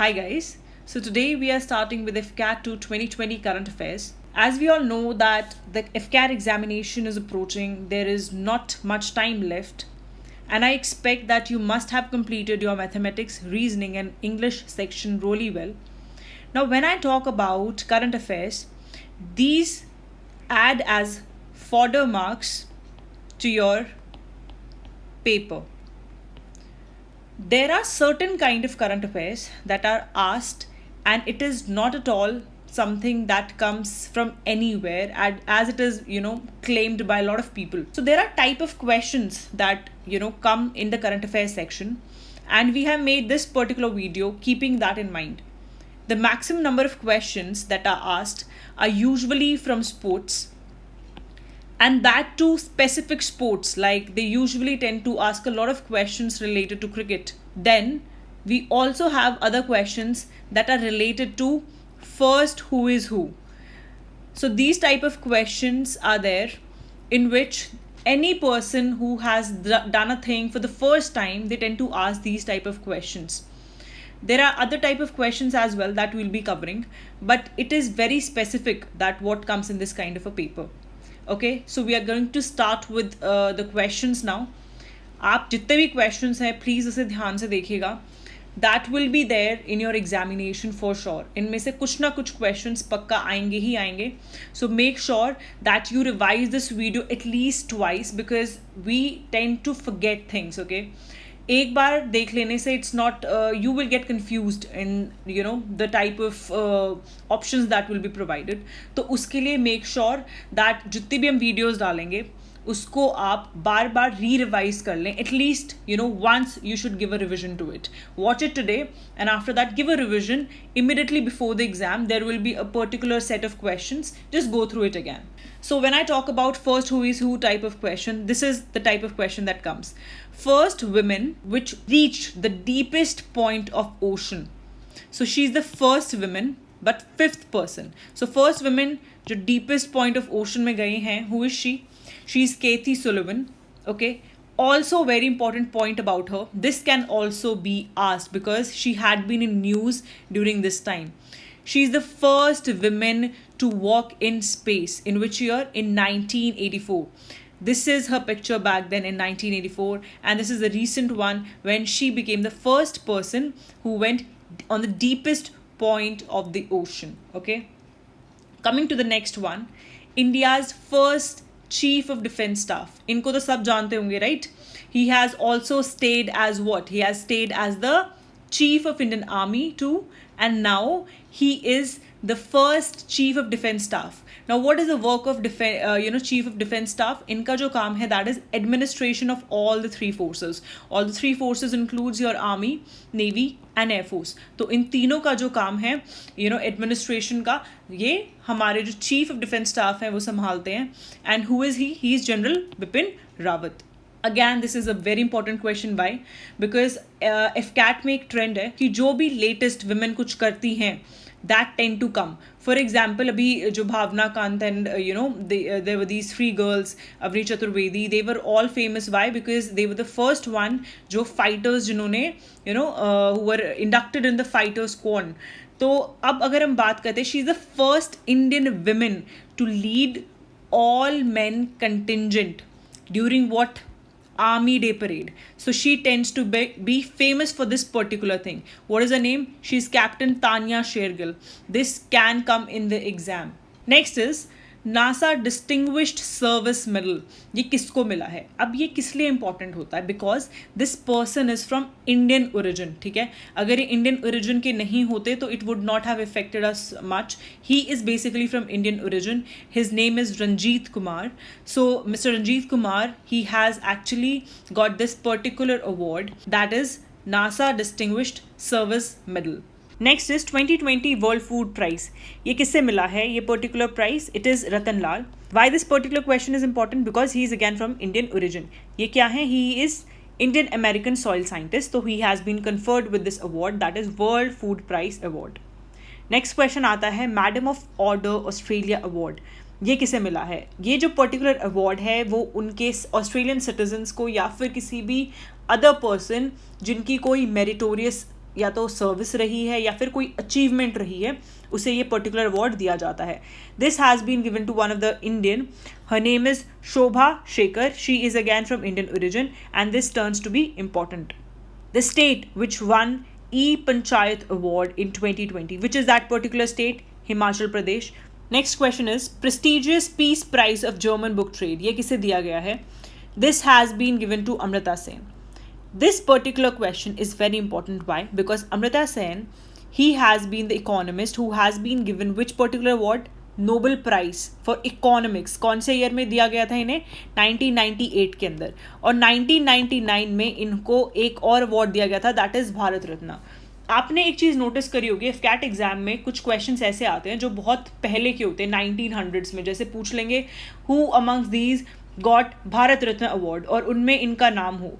Hi guys. So today we are starting with FCAT 2 2020 current affairs. As we all know that the FCAT examination is approaching, there is not much time left, and I expect that you must have completed your mathematics, reasoning and English section really well. Now when I talk about current affairs, these add as fodder marks to your paper. There are certain kind of current affairs that are asked, and it is not at all something that comes from anywhere, as it is claimed by a lot of people. So there are type of questions that come in the current affairs section, and we have made this particular video keeping that in mind. The maximum number of questions that are asked are usually from sports, and that too specific sports, like they usually tend to ask a lot of questions related to cricket. Then we also have other questions that are related to first who is who. So these type of questions are there, in which any person who has done a thing for the first time, they tend to ask these type of questions. There are other type of questions as well that we'll be covering, but it is very specific that what comes in this kind of a paper. Okay, so we are going to start with the questions now. आप जितने भी questions हैं please उसे ध्यान से देखिएगा. That will be there in your examination for sure. इनमें से कुछ ना कुछ questions पक्का आएंगे ही आएंगे. So make sure that you revise this video at least twice, because we tend to forget things. Okay, एक बार देख लेने से it's not you will get confused in the type of options that will be provided. तो उसके लिए make sure that जितनी भी हम videos डालेंगे उसको आप बार बार री-रिवाइज कर लें. At least once you should give a revision to it. Watch it today and after that give a revision. Immediately before the exam there will be a particular set of questions. Just go through it again. So when I talk about first who is who type of question, this is the type of question that comes. First women which reached the deepest point of ocean. So she's the first woman but fifth person. So first women जो deepest point of ocean में गई हैं, who is she? She is Kathy Sullivan. Okay, also very important point about her, this can also be asked because she had been in news during this time. She is the first woman to walk in space. In which year? In 1984. This is her picture back then in 1984, and this is the recent one when she became the first person who went on the deepest point of the ocean. Okay, coming to the next one, India's first Chief of Defence Staff. इनको तो सब जानते होंगे, right? He has also stayed as what? He has stayed as the Chief of Indian Army too, and now he is the first Chief of Defence Staff. Now what is the work of Chief of Defence Staff? इनका जो काम है, that is administration of all the three forces. All the three forces includes your Army, Navy and Air Force. तो इन तीनों का जो काम है administration का, ये हमारे जो Chief of Defence Staff हैं वो संभालते हैं. And who is he? He is General Bipin Rawat. Again this is a very important question. Why? Because FCAT में एक trend है कि जो भी latest women कुछ करती हैं, that tend to come. For example, अभी जो भावना Kant and there were these three girls, Avni Chaturvedi, they were all famous. Why? Because they were the first one जो fighters जिन्होंने who were inducted in the fighters squad. तो अब अगर हम बात करते हैं, she is the first Indian woman to lead all men contingent during what? Army Day Parade. So she tends to be famous for this particular thing. What is her name? She's Captain Tanya Shergill. This can come in the exam. Next is NASA Distinguished Service Medal. ये किसको मिला है? अब ये किस लिए important होता है? Because this person is from Indian origin. ठीक है, अगर ये Indian origin के नहीं होते तो it would not have affected us much. He is basically from Indian origin. His name is Ranjit Kumar. So Mr. Ranjit Kumar, he has actually got this particular award, that is NASA Distinguished Service Medal. Next is 2020 world food prize. ये किससे मिला है ये particular prize? It is Ratan Lal. Why this particular question is important? Because he is again from Indian origin. ये क्या है? He is Indian American soil scientist. तो he has been conferred with this award, that is world food prize award. Next question आता है madam of order Australia award. ये किसे मिला है? ये जो पर्टिकुलर अवार्ड है वो उनके ऑस्ट्रेलियन सिटीजन्स को या फिर किसी भी अदर पर्सन जिनकी कोई मेरिटोरियस या तो सर्विस रही है या फिर कोई अचीवमेंट रही है, उसे ये पर्टिकुलर अवार्ड दिया जाता है. This has been given to one of the Indian. Her name is Shobha Shekhar. She is again from Indian origin and this turns to be important. The state which won E-Panchayat Award in 2020. Which is that particular state? Himachal Pradesh. Next question is prestigious Peace Prize of German Book Trade. ये किसे दिया गया है? This has been given to Amrita Sen. This particular question is very important. Why? Because Amrita Sen, he has been the economist who has been given which particular award? Nobel prize for economics. कौन से year में दिया गया था इन्हें? 1998 के अंदर. और 1999 में इनको एक और अवार्ड दिया गया था, दैट इज भारत रत्न. आपने एक चीज़ नोटिस करी होगी, कैट एग्जाम में कुछ क्वेश्चंस ऐसे आते हैं जो बहुत पहले के होते हैं, 1900s में. जैसे पूछ लेंगे who amongst these got Bharat Ratna award और उनमें इनका नाम हो.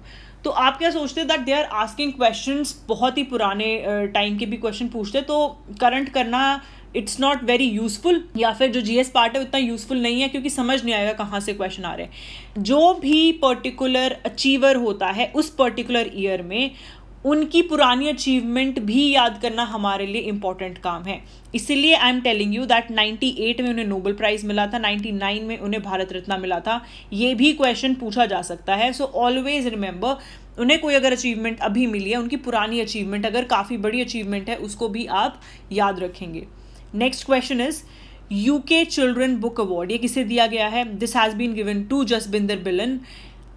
तो आप क्या सोचते हैं? That they are asking questions, बहुत ही पुराने टाइम के भी क्वेश्चन पूछते, तो करंट करना इट्स नॉट वेरी यूजफुल. या फिर जो जीएस पार्ट है उतना यूजफुल नहीं है, क्योंकि समझ नहीं आएगा कहाँ से क्वेश्चन आ रहे हैं. जो भी पर्टिकुलर अचीवर होता है उस पर्टिकुलर ईयर में, उनकी पुरानी अचीवमेंट भी याद करना हमारे लिए इंपॉर्टेंट काम है. इसीलिए I am telling you that 98 में उन्हें नोबेल प्राइज़ मिला था, 99 में उन्हें भारत रत्न मिला था. ये भी क्वेश्चन पूछा जा सकता है. सो ऑलवेज रिमेंबर, उन्हें कोई अगर अचीवमेंट अभी मिली है, उनकी पुरानी अचीवमेंट अगर काफ़ी बड़ी अचीवमेंट है, उसको भी आप याद रखेंगे. Next question is UK children book award. ये किसे दिया गया है? This has been given to Jasbinder Bilan.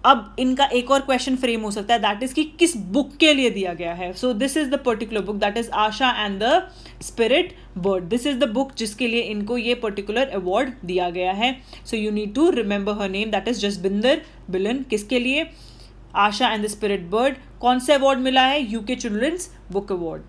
अब इनका एक और क्वेश्चन फ्रेम हो सकता है, दैट इज कि किस बुक के लिए दिया गया है. So this is the particular book, that is Asha and the spirit bird. This is the book जिसके लिए इनको ये पर्टिकुलर अवार्ड दिया गया है. So you need to remember her name, that is Jasbinder Bilan. किसके लिए? Asha and the spirit bird. कौन से अवार्ड मिला है? UK children's book award.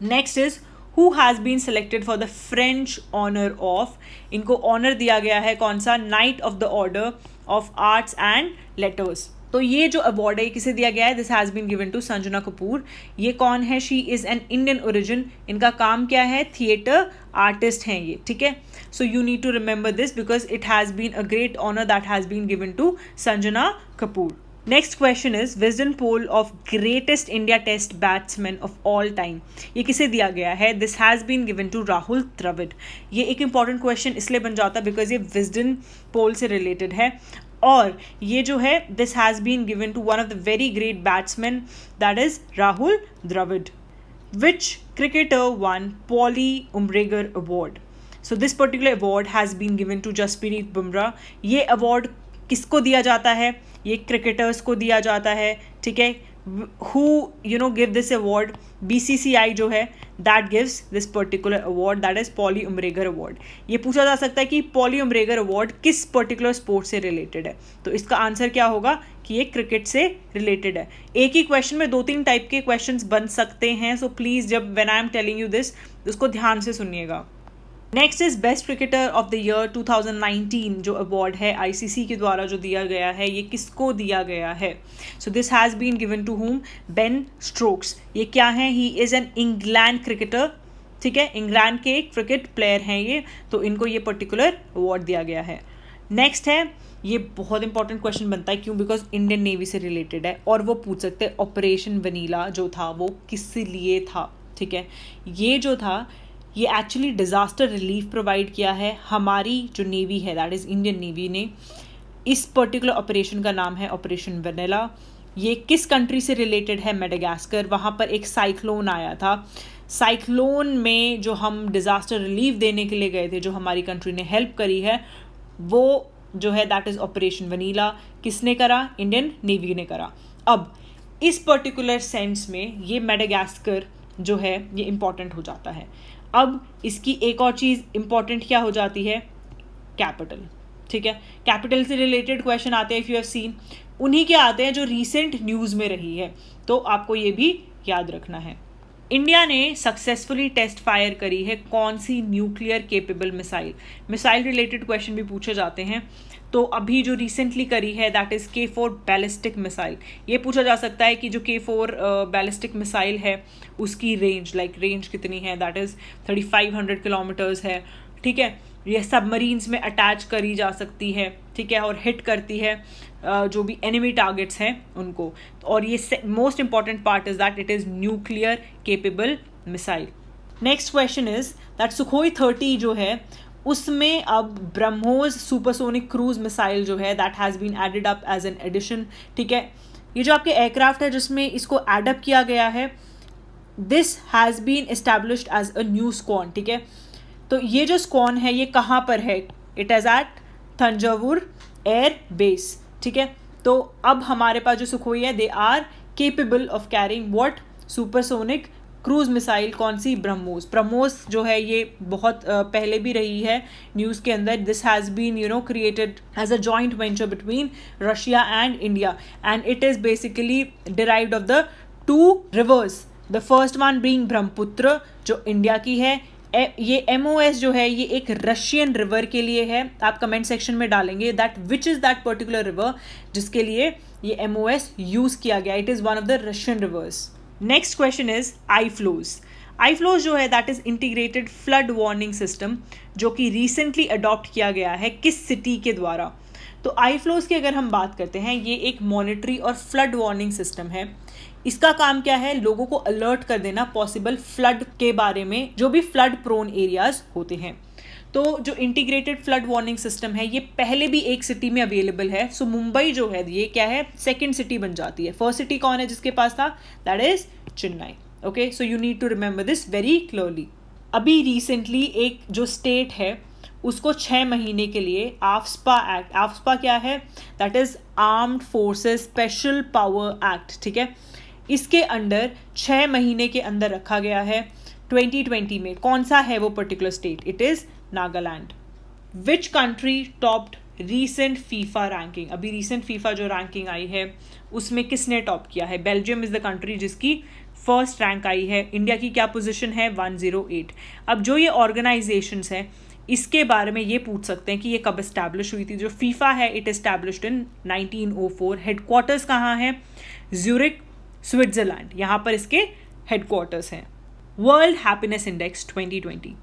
Next is who has been selected for the French honor of. इनको ऑनर दिया गया है कौन सा? Knight of the order of arts and letters. तो ये जो अवार्ड है किसे दिया गया है? This has been given to Sanjana Kapoor. ये कौन है? She is an Indian origin. इनका काम क्या है? थिएटर आर्टिस्ट हैं ये, ठीक है. So you need to remember this because it has been a great honour that has been given to Sanjana Kapoor. Next question is Wisden poll of greatest India test batsman of all time. ये किसे दिया गया है? This has been given to Rahul Dravid. ये एक important question इसलिए बन जाता है बिकॉज ये विजडन पोल से रिलेटेड है. और ये जो है this has been given to one of the very great batsman, that is Rahul Dravid. Which cricketer won Polly Umrigar award? So this particular award has been given to Jasprit Bumrah. ये अवार्ड किसको दिया जाता है? ये क्रिकेटर्स को दिया जाता है, ठीक है. Who give this award? BCCI जो है that gives this particular award, that is Polly Umrigar award. ये पूछा जा सकता है कि पॉली उम्ब्रेगर अवार्ड किस पर्टिकुलर स्पोर्ट से रिलेटेड है. तो इसका आंसर क्या होगा कि ये क्रिकेट से रिलेटेड है. एक ही क्वेश्चन में 2-3 टाइप के क्वेश्चंस बन सकते हैं. सो प्लीज़ जब when I am telling you this, उसको ध्यान से सुनिएगा. Next is best cricketer of the year 2019. जो अवार्ड है ICC के द्वारा जो दिया गया है, ये किसको दिया गया है? So this has been given to whom? Ben Stokes. ये क्या है? He is an England cricketer, ठीक है. इंग्लैंड के एक क्रिकेट प्लेयर हैं ये, तो इनको ये पर्टिकुलर अवार्ड दिया गया है. नेक्स्ट है, ये बहुत इंपॉर्टेंट क्वेश्चन बनता है. क्यों? बिकॉज इंडियन नेवी से रिलेटेड है और वो पूछ सकते हैं ऑपरेशन वनीला जो था वो किस लिए था, ठीक है. ये जो था ये एक्चुअली डिज़ास्टर रिलीफ प्रोवाइड किया है हमारी जो नेवी है, दैट इज़ इंडियन नेवी ने. इस पर्टिकुलर ऑपरेशन का नाम है ऑपरेशन वनीला. ये किस कंट्री से रिलेटेड है? मेडागास्कर. वहाँ पर एक साइक्लोन आया था. साइक्लोन में जो हम डिज़ास्टर रिलीफ देने के लिए गए थे, जो हमारी कंट्री ने हेल्प करी है, वो जो है दैट इज़ ऑपरेशन वनीला. किसने करा? इंडियन नेवी ने करा. अब इस पर्टिकुलर सेंस में ये मेडागास्कर जो है ये इम्पॉर्टेंट हो जाता है. अब इसकी एक और चीज़ इंपॉर्टेंट क्या हो जाती है? कैपिटल, ठीक है. कैपिटल से रिलेटेड क्वेश्चन आते हैं, इफ़ यू हैव सीन. उन्हीं के आते हैं जो रीसेंट न्यूज़ में रही है, तो आपको ये भी याद रखना है. इंडिया ने सक्सेसफुली टेस्ट फायर करी है कौन सी nuclear capable missile? Missile related question भी पूछे जाते हैं. तो अभी जो रिसेंटली करी है that is K4 ballistic missile. ये पूछा जा सकता है कि जो K4 बैलिस्टिक मिसाइल है उसकी रेंज कितनी है? दैट इज़ 3500 किलोमीटर्स है, ठीक है. ये सबमरीन्स में अटैच करी जा सकती है, ठीक है, और हिट करती है जो भी एनिमी टारगेट्स हैं उनको। और ये most important part is that it is nuclear capable missile. Next question is that Sukhoi 30 जो है उसमें अब ब्रह्मोस सुपरसोनिक क्रूज मिसाइल जो है that has been added up as an addition. ठीक है, ये जो आपके एयरक्राफ्ट है जिसमें इसको एडअप किया गया है, this has been established as a new squadron. ठीक है, तो ये जो स्क्वान है ये कहाँ पर है? It is at Thanjavur air base. ठीक है, तो अब हमारे पास जो सुखोई है they are capable of carrying what? Supersonic cruise missile. कौन सी? ब्रह्मोस। ब्रह्मोस जो है ये बहुत पहले भी रही है न्यूज़ के अंदर। This has been created as a joint venture between Russia and India and it is basically derived of the two rivers, the first one being Brahmaputra जो इंडिया की है। ये MOS जो है ये एक रशियन रिवर के लिए है। आप कमेंट सेक्शन में डालेंगे that which is that particular river जिसके लिए ये MOS यूज़ किया गया। It is one of the Russian reverse. Next question is I flows जो है that is integrated flood warning system जो कि रिसेंटली अडॉप्ट किया गया है किस सिटी के द्वारा? तो आई फ्लोज की अगर हम बात करते हैं ये एक मॉनिटरी और फ्लड वार्निंग सिस्टम है। इसका काम क्या है? लोगों को अलर्ट कर देना पॉसिबल फ्लड के बारे में जो भी फ्लड प्रोन एरियाज होते हैं। तो जो इंटीग्रेटेड फ्लड वार्निंग सिस्टम है ये पहले भी एक सिटी में अवेलेबल है। सो मुंबई जो है ये क्या है? सेकंड सिटी बन जाती है। फर्स्ट सिटी कौन है जिसके पास था? That is Chennai. Okay, so you need to remember this very clearly. अभी रिसेंटली एक जो स्टेट है उसको 6 महीने के लिए आफ्सपा एक्ट, आफ्सपा क्या है? That is armed forces special power act. ठीक है, इसके अंडर 6 महीने के अंदर रखा गया है 2020 में। कौन सा है वो particular state? It is Nagaland. Which country topped recent FIFA ranking? अभी रीसेंट फीफा जो रैंकिंग आई है उसमें किसने टॉप किया है? बेल्जियम इज द कंट्री जिसकी फर्स्ट रैंक आई है। इंडिया की क्या पोजीशन है? 108। अब जो ये ऑर्गेनाइजेशंस हैं इसके बारे में ये पूछ सकते हैं कि ये कब इस्टेब्लिश हुई थी। जो फीफा है इट इस्टेब्लिश्ड इन 1904। हेडक्वार्टर्स कहाँ है? ज्यूरिक, स्विट्जरलैंड, यहाँ पर इसके हेडक्वार्टर्स हैं। वर्ल्ड हैप्पीनेस इंडेक्स 2020,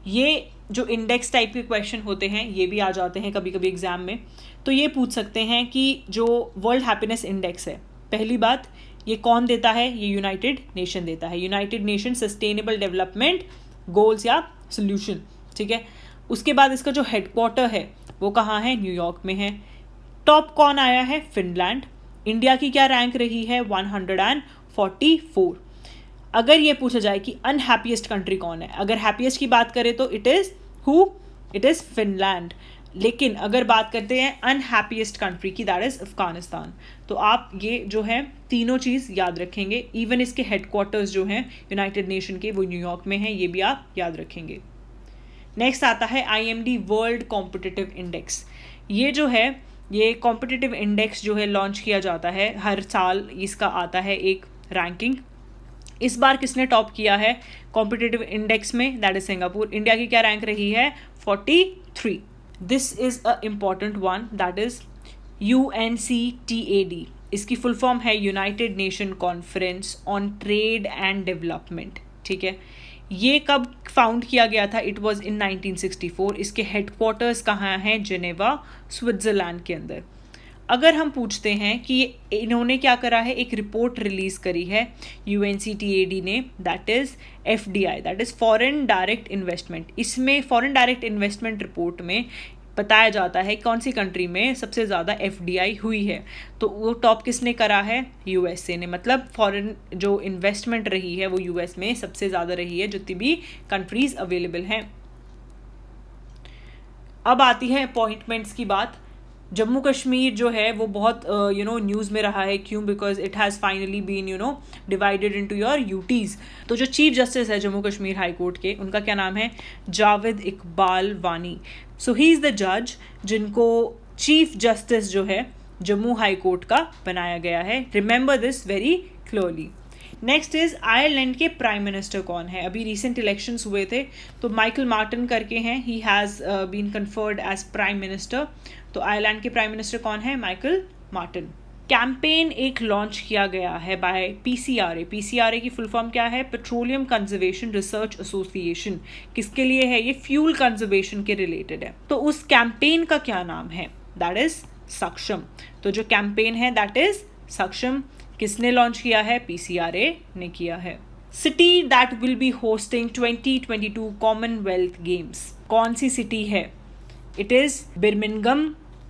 ये जो इंडेक्स टाइप के क्वेश्चन होते हैं ये भी आ जाते हैं कभी कभी एग्जाम में। तो ये पूछ सकते हैं कि जो वर्ल्ड हैप्पीनेस इंडेक्स है, पहली बात ये कौन देता है? ये यूनाइटेड नेशन देता है। United nation sustainable development goals या सोल्यूशन। ठीक है, उसके बाद इसका जो हेडक्वार्टर है वो कहाँ है? न्यूयॉर्क में है। टॉप कौन आया है? फिनलैंड। इंडिया की क्या रैंक रही है? 144। अगर ये पूछा जाए कि अनहैप्पीएस्ट कंट्री कौन है, अगर हैप्पीएस्ट की बात करें तो it is who? It is Finland. लेकिन अगर बात करते हैं अनहैप्पीएस्ट कंट्री की, दैट इज़ अफगानिस्तान। तो आप ये जो है तीनों चीज़ याद रखेंगे। इवन इसके हेडक्वार्टर्स जो हैं यूनाइटेड नेशन के वो न्यूयॉर्क में हैं, ये भी आप याद रखेंगे। नेक्स्ट आता है IMD वर्ल्ड कॉम्पिटिटिव इंडेक्स। ये जो है ये कॉम्पिटिटिव इंडेक्स जो है लॉन्च किया जाता है हर साल, इसका आता है एक रैंकिंग। इस बार किसने टॉप किया है कॉम्पिटिटिव इंडेक्स में? That is Singapore. इंडिया की क्या रैंक रही है? 43। This is a important one, that is UNCTAD। इसकी फुल फॉर्म है United nation conference on trade and development. ठीक है, ये कब फाउंड किया गया था? It was in 1964। इसके हेडक्वार्टर्स कहाँ हैं? जेनेवा, स्विट्जरलैंड के अंदर। अगर हम पूछते हैं कि इन्होंने क्या करा है, एक रिपोर्ट रिलीज़ करी है UNCTAD ने, that is FDI, that is foreign direct investment. इसमें फॉरेन डायरेक्ट इन्वेस्टमेंट रिपोर्ट में बताया जाता है कौन सी कंट्री में सबसे ज़्यादा FDI हुई है। तो वो टॉप किसने करा है? USA ने। मतलब फॉरेन जो इन्वेस्टमेंट रही है वो US में सबसे ज़्यादा रही है जितनी भी कंट्रीज़ अवेलेबल हैं। अब आती है अपॉइंटमेंट्स की बात। जम्मू कश्मीर जो है वो बहुत न्यूज़ में रहा है। क्यों? Because it has finally been divided into your UTs। तो जो चीफ जस्टिस है जम्मू कश्मीर हाई कोर्ट के, उनका क्या नाम है? जावेद इकबाल वानी। सो ही इज़ द जज जिनको चीफ जस्टिस जो है जम्मू हाई कोर्ट का बनाया गया है। Remember this very clearly. Next is Ireland के प्राइम मिनिस्टर कौन है? अभी रिसेंट इलेक्शंस हुए थे तो माइकल मार्टिन करके हैं, he has been conferred as prime minister. तो आयरलैंड के प्राइम मिनिस्टर कौन है? Michael Martin. कैंपेन एक लॉन्च किया गया है बाय PCRA। PCRA की फुल फॉर्म क्या है? Petroleum conservation research association. किसके लिए है ये? फ्यूल कंजर्वेशन के रिलेटेड है। तो उस कैंपेन का क्या नाम है? दैट इज सक्षम। तो जो कैंपेन है दैट इज सक्षम। किसने लॉन्च किया है? PCRA ने किया है। City that will be hosting 2022 Commonwealth Games, कौन सी सिटी है? It is Birmingham.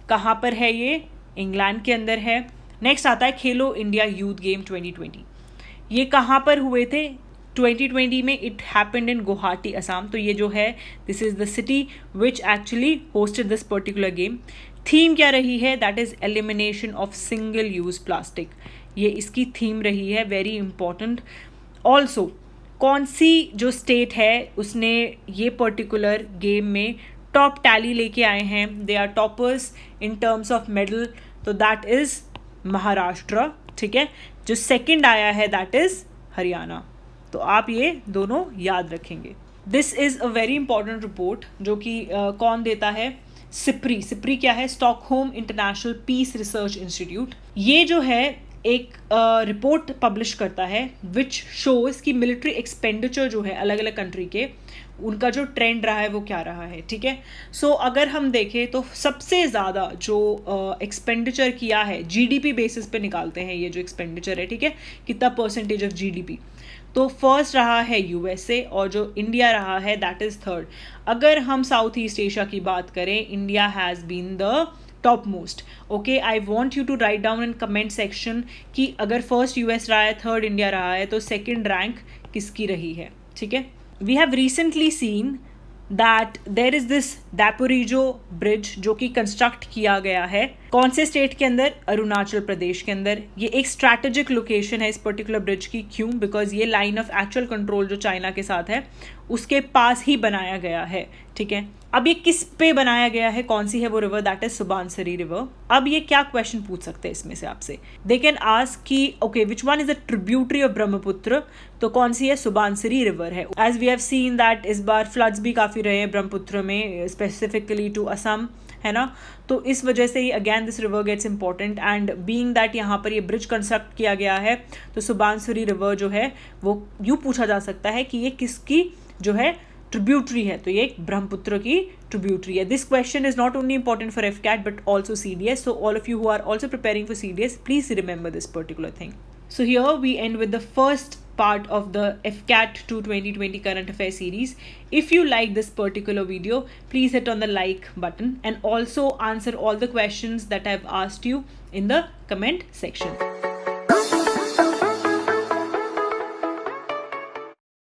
कहाँ पर है ये? इंग्लैंड के अंदर है। नेक्स्ट आता है खेलो इंडिया यूथ गेम 2020। ये कहाँ पर हुए थे 2020 में? It happened in Guwahati, Assam. तो ये जो है this is the city which actually hosted this particular game. Theme क्या रही है? That is elimination of single use plastic. ये इसकी थीम रही है, वेरी इंपॉर्टेंट। ऑल्सो कौन सी जो स्टेट है उसने ये पर्टिकुलर गेम में टॉप टैली लेके आए हैं? They are toppers in terms of medal, तो दैट इज़ महाराष्ट्र। ठीक है, जो सेकंड आया है दैट इज़ हरियाणा। तो आप ये दोनों याद रखेंगे। This is a very important report जो कि कौन देता है? सिप्री। सिप्री क्या है? Stockholm international peace research institute. ये जो है एक रिपोर्ट पब्लिश करता है विच शोज़ कि मिलिट्री एक्सपेंडिचर जो है अलग अलग कंट्री के, उनका जो ट्रेंड रहा है वो क्या रहा है। ठीक है, सो अगर हम देखें तो सबसे ज़्यादा जो एक्सपेंडिचर किया है GDP बेसिस पे निकालते हैं ये जो एक्सपेंडिचर है, ठीक है, कितना परसेंटेज ऑफ GDP, तो फर्स्ट रहा है USA और जो इंडिया रहा है दैट इज़ थर्ड। अगर हम साउथ ईस्ट एशिया की बात करें, India has been the topmost. Okay, I want you to write down in comment section कि अगर फर्स्ट US रहा है, थर्ड इंडिया रहा है, तो सेकेंड रैंक किसकी रही है। ठीक है, we have recently seen that there is this Daporijo bridge जो कि कंस्ट्रक्ट किया गया है कौन से स्टेट के अंदर? अरुणाचल प्रदेश के अंदर। ये एक स्ट्रैटेजिक लोकेशन है इस पर्टिकुलर ब्रिज की। क्यों? बिकॉज ये लाइन ऑफ एक्चुअल कंट्रोल जो चाइना के साथ है उसके पास ही बनाया गया है। ठीक है, अब ये किस पे बनाया गया है? कौन सी है वो river? That is Subansiri river. अब ये क्या क्वेश्चन पूछ सकते हैं इसमें से आपसे? दे कैन आस्क कि okay which one is the tributary of Brahmaputra, तो कौन सी है? सुबानसिरी रिवर है। As we have seen that इस बार फ्लड्स भी काफ़ी रहे हैं ब्रह्मपुत्र में, स्पेसिफिकली टू असम, है ना। तो इस वजह से ही again this river gets important and being that यहाँ पर ये ब्रिज कंस्ट्रक्ट किया गया है, तो सुबानसिरी रिवर जो है वो यूँ पूछा जा सकता है कि ये किसकी जो है ट्रिब्यूटरी है, तो ये एक ब्रह्मपुत्र की ट्रिब्यूटरी है। This question is not only important for FCAT but also CDS, so all of you who are also preparing for CDS, please remember this particular thing. So here we end with the first part of the FCAT 2020 current affairs series. If you like this particular video, please hit on the like button and also answer all the questions that I've asked you in the comment section.